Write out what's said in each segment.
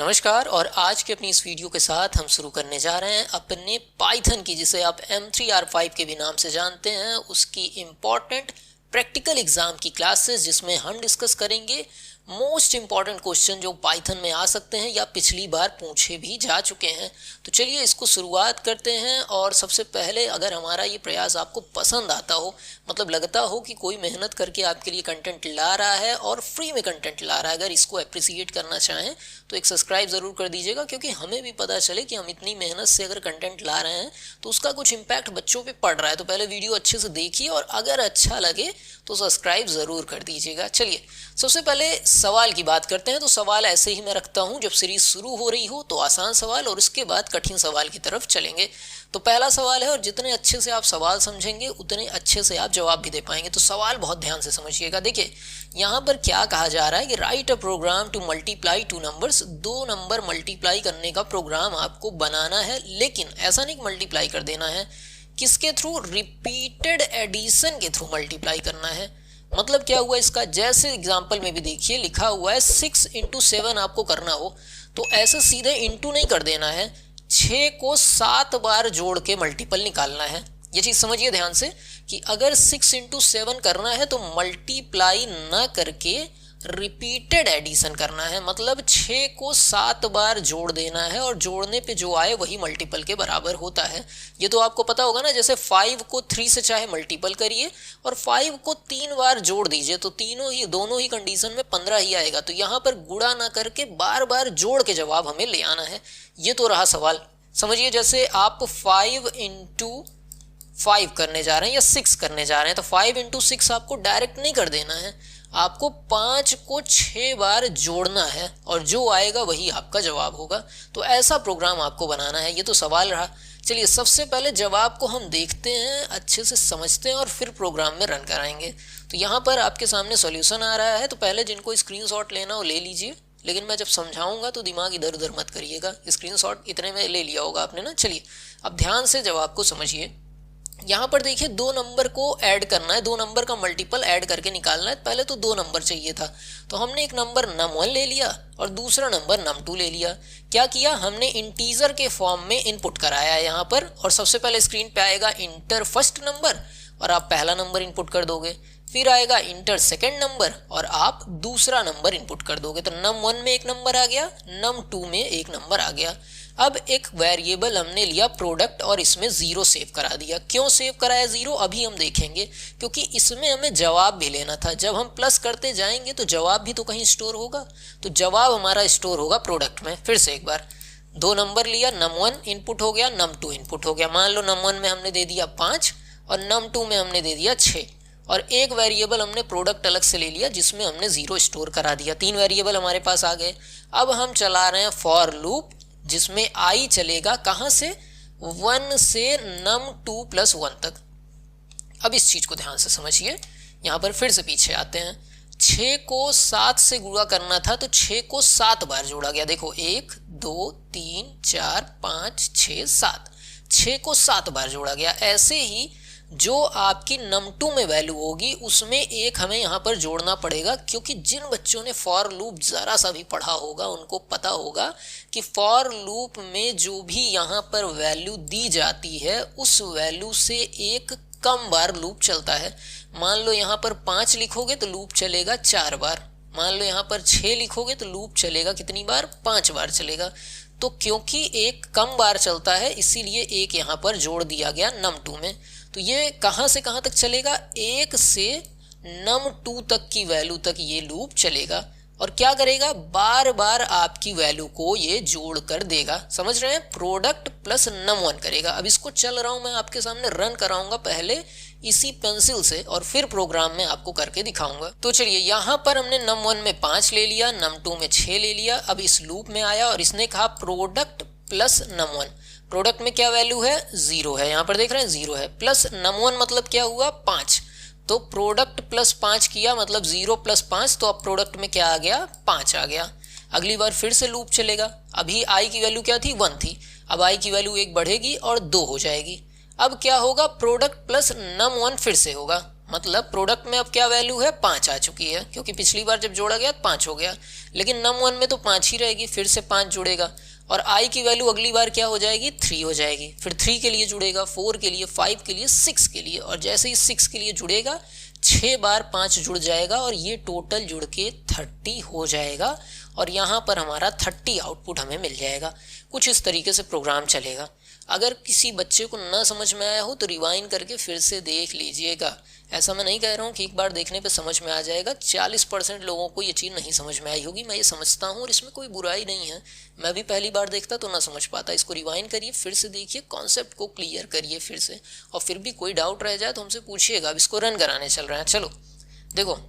नमस्कार। और आज के अपनी इस वीडियो के साथ हम शुरू करने जा रहे हैं अपने पाइथन की, जिसे आप M3R5 के भी नाम से जानते हैं, उसकी इम्पॉर्टेंट प्रैक्टिकल एग्जाम की क्लासेस, जिसमें हम डिस्कस करेंगे मोस्ट इम्पॉर्टेंट क्वेश्चन जो पाइथन में आ सकते हैं या पिछली बार पूछे भी जा चुके हैं। तो चलिए इसको शुरुआत करते हैं। और सबसे पहले, अगर हमारा ये प्रयास आपको पसंद आता हो, मतलब लगता हो कि कोई मेहनत करके आपके लिए कंटेंट ला रहा है और फ्री में कंटेंट ला रहा है, अगर इसको अप्रिसिएट करना चाहें तो एक सब्सक्राइब ज़रूर कर दीजिएगा, क्योंकि हमें भी पता चले कि हम इतनी मेहनत से अगर कंटेंट ला रहे हैं तो उसका कुछ इम्पैक्ट बच्चों पे पड़ रहा है। तो पहले वीडियो अच्छे से देखिए और अगर अच्छा लगे तो सब्सक्राइब ज़रूर कर दीजिएगा। चलिए सबसे पहले सवाल की बात करते हैं। तो सवाल ऐसे ही मैं रखता हूं, जब सीरीज शुरू हो रही हो तो आसान सवाल और उसके बाद कठिन सवाल की तरफ चलेंगे। तो पहला सवाल है, और जितने अच्छे से आप सवाल समझेंगे उतने अच्छे से आप जवाब भी दे पाएंगे। तो सवाल बहुत ध्यान से समझिएगा। देखिए यहाँ पर क्या कहा जा रहा है कि write a program to multiply two numbers. दो नंबर मल्टीप्लाई करने का प्रोग्राम आपको बनाना है, लेकिन ऐसा नहीं मल्टीप्लाई कर देना है। किसके थ्रू? रिपीटेड एडिशन के थ्रू मल्टीप्लाई करना है। मतलब क्या हुआ इसका? जैसे एग्जाम्पल में भी देखिए लिखा हुआ है 6 × 7 आपको करना हो तो ऐसे सीधे इंटू नहीं कर देना है, 6 को 7 बार जोड़ के मल्टीपल निकालना है। ये चीज समझिए ध्यान से कि अगर 6 × 7 करना है तो मल्टीप्लाई ना करके रिपीटेड एडिशन करना है। मतलब 6 को 7 बार जोड़ देना है और जोड़ने पे जो आए वही मल्टीपल के बराबर होता है। ये तो आपको पता होगा ना। जैसे 5 को 3 से चाहे मल्टीपल करिए और 5 को 3 बार जोड़ दीजिए तो दोनों ही कंडीशन में 15 ही आएगा। तो यहाँ पर गुणा ना करके बार बार जोड़ के जवाब हमें ले आना है। ये तो रहा सवाल। समझिए जैसे आप 5 × 5 करने जा रहे हैं या 6 करने जा रहे हैं, तो 5 × 6 आपको डायरेक्ट नहीं कर देना है, आपको 5 को 6 बार जोड़ना है और जो आएगा वही आपका जवाब होगा। तो ऐसा प्रोग्राम आपको बनाना है। ये तो सवाल रहा। चलिए सबसे पहले जवाब को हम देखते हैं, अच्छे से समझते हैं और फिर प्रोग्राम में रन कराएंगे। तो यहाँ पर आपके सामने सॉल्यूशन आ रहा है। तो पहले जिनको स्क्रीनशॉट लेना हो ले लीजिए, लेकिन मैं जब समझाऊंगा तो दिमाग इधर उधर मत करिएगा। स्क्रीनशॉट इतने में ले लिया होगा आपने ना। चलिए अब ध्यान से जवाब को समझिए। यहाँ पर देखिए दो नंबर को ऐड करना है, दो नंबर का मल्टीपल ऐड करके निकालना है। पहले तो दो नंबर चाहिए था, तो हमने एक नंबर num1 ले लिया और दूसरा नंबर num2 ले लिया। क्या किया? हमने इंटीजर के फॉर्म में इनपुट कराया है यहाँ पर, और सबसे पहले स्क्रीन पे आएगा इंटर फर्स्ट नंबर और आप पहला नंबर इनपुट कर दोगे। फिर आएगा इंटर सेकेंड नंबर और आप दूसरा नंबर इनपुट कर दोगे। तो num1 में एक नंबर आ गया, num2 में एक नंबर आ गया। अब एक वेरिएबल हमने लिया प्रोडक्ट और इसमें 0 सेव करा दिया। क्यों सेव कराया 0 अभी हम देखेंगे, क्योंकि इसमें हमें जवाब भी लेना था। जब हम प्लस करते जाएंगे तो जवाब भी तो कहीं स्टोर होगा, तो जवाब हमारा स्टोर होगा प्रोडक्ट में। फिर से एक बार, दो नंबर लिया, num1 इनपुट हो गया, num2 इनपुट हो गया। मान लो num1 में हमने दे दिया 5 और num2 में हमने दे दिया 6, और एक वेरिएबल हमने प्रोडक्ट अलग से ले लिया जिसमें हमने 0 स्टोर करा दिया। 3 वेरिएबल हमारे पास आ गए। अब हम चला रहे हैं फॉर लूप, जिसमें i चलेगा कहां से? 1 से num2 + 1 तक। अब इस चीज को ध्यान से समझिए। यहां पर फिर से पीछे आते हैं। 6 को 7 से गुणा करना था तो 6 को 7 बार जोड़ा गया। देखो 1 2 3 4 5 6 7, 6 को 7 बार जोड़ा गया। ऐसे ही जो आपकी num2 में वैल्यू होगी उसमें एक हमें यहाँ पर जोड़ना पड़ेगा, क्योंकि जिन बच्चों ने फॉर लूप ज़रा सा भी पढ़ा होगा उनको पता होगा कि फॉर लूप में जो भी यहाँ पर वैल्यू दी जाती है उस वैल्यू से एक कम बार लूप चलता है। मान लो यहाँ पर 5 लिखोगे तो लूप चलेगा 4 बार। मान लो यहाँ पर 6 लिखोगे तो लूप चलेगा कितनी बार? 5 बार चलेगा। तो क्योंकि एक कम बार चलता है इसीलिए एक यहाँ पर जोड़ दिया गया num2 में। तो ये कहाँ से कहाँ तक चलेगा? 1 से num2 तक की वैल्यू तक ये लूप चलेगा। और क्या करेगा? बार बार आपकी वैल्यू को ये जोड़ कर देगा। समझ रहे हैं? प्रोडक्ट प्लस num1 करेगा। अब इसको चल रहा हूं मैं आपके सामने, रन कराऊंगा पहले इसी पेंसिल से और फिर प्रोग्राम में आपको करके दिखाऊंगा। तो चलिए यहाँ पर हमने num1 में 5 ले लिया, num2 में 6 ले लिया। अब इस लूप में आया और इसने कहा प्रोडक्ट प्लस num1। प्रोडक्ट में क्या वैल्यू है? 0 है। यहाँ पर देख रहे हैं 0 है। प्लस num1 मतलब क्या हुआ? 5। तो प्रोडक्ट प्लस 5 किया मतलब 0 + 5, तो अब प्रोडक्ट में क्या आ गया? 5 आ गया। अगली बार फिर से लूप चलेगा। अभी i की वैल्यू क्या थी? 1 थी। अब i की वैल्यू 1 बढ़ेगी और 2 हो जाएगी। अब क्या होगा? प्रोडक्ट प्लस num1 फिर से होगा, मतलब प्रोडक्ट में अब क्या वैल्यू है, 5 आ चुकी है, क्योंकि पिछली बार जब जोड़ा गया 5 हो गया, लेकिन num1 में तो 5 ही रहेगी, फिर से 5 जुड़ेगा और i की वैल्यू अगली बार क्या हो जाएगी, 3 हो जाएगी, फिर 3 के लिए जुड़ेगा, 4 के लिए, 5 के लिए, 6 के लिए, और जैसे ही 6 के लिए जुड़ेगा 6 बार 5 जुड़ जाएगा और ये टोटल जुड़ के 30 हो जाएगा और यहाँ पर हमारा 30 आउटपुट हमें मिल जाएगा। कुछ इस तरीके से प्रोग्राम चलेगा। अगर किसी बच्चे को ना समझ में आया हो तो रिवाइंड करके फिर से देख लीजिएगा। ऐसा मैं नहीं कह रहा हूँ कि एक बार देखने पे समझ में आ जाएगा। 40% लोगों को ये चीज़ नहीं समझ में आई होगी, मैं ये समझता हूँ और इसमें कोई बुराई नहीं है। मैं भी पहली बार देखता तो ना समझ पाता। इसको रिवाइंड करिए, फिर से देखिए, कॉन्सेप्ट को क्लियर करिए फिर से, और फिर भी कोई डाउट रह जाए तो हमसे पूछिएगा। अब इसको रन कराने चल रहे हैं। चलो देखो,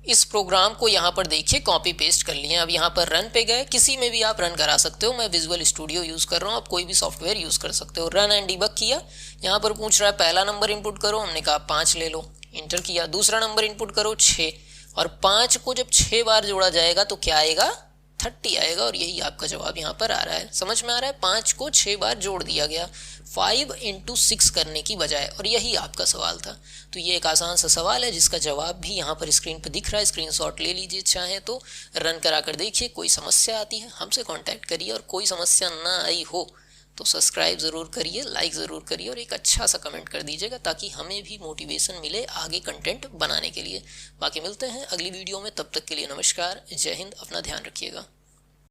इस प्रोग्राम को यहाँ पर देखिए कॉपी पेस्ट कर लिए। अब यहाँ पर रन पे गए, किसी में भी आप रन करा सकते हो। मैं विजुअल स्टूडियो यूज़ कर रहा हूँ, आप कोई भी सॉफ्टवेयर यूज़ कर सकते हो। रन एंड डिबग किया, यहाँ पर पूछ रहा है पहला नंबर इनपुट करो, हमने कहा 5 ले लो, इंटर किया। दूसरा नंबर इनपुट करो 6, और 5 को जब 6 बार जोड़ा जाएगा तो क्या आएगा, 30 आएगा, और यही आपका जवाब यहाँ पर आ रहा है। समझ में आ रहा है, 5 को 6 बार जोड़ दिया गया 5 × 6 करने की बजाय, और यही आपका सवाल था। तो ये एक आसान सा सवाल है जिसका जवाब भी यहाँ पर स्क्रीन पर दिख रहा है। स्क्रीनशॉट ले लीजिए, चाहे तो रन करा कर देखिए। कोई समस्या आती है हमसे कांटेक्ट करिए, और कोई समस्या ना आई हो तो सब्सक्राइब ज़रूर करिए, लाइक ज़रूर करिए, और एक अच्छा सा कमेंट कर दीजिएगा ताकि हमें भी मोटिवेशन मिले आगे कंटेंट बनाने के लिए। बाकी मिलते हैं अगली वीडियो में, तब तक के लिए नमस्कार, जय हिंद, अपना ध्यान रखिएगा।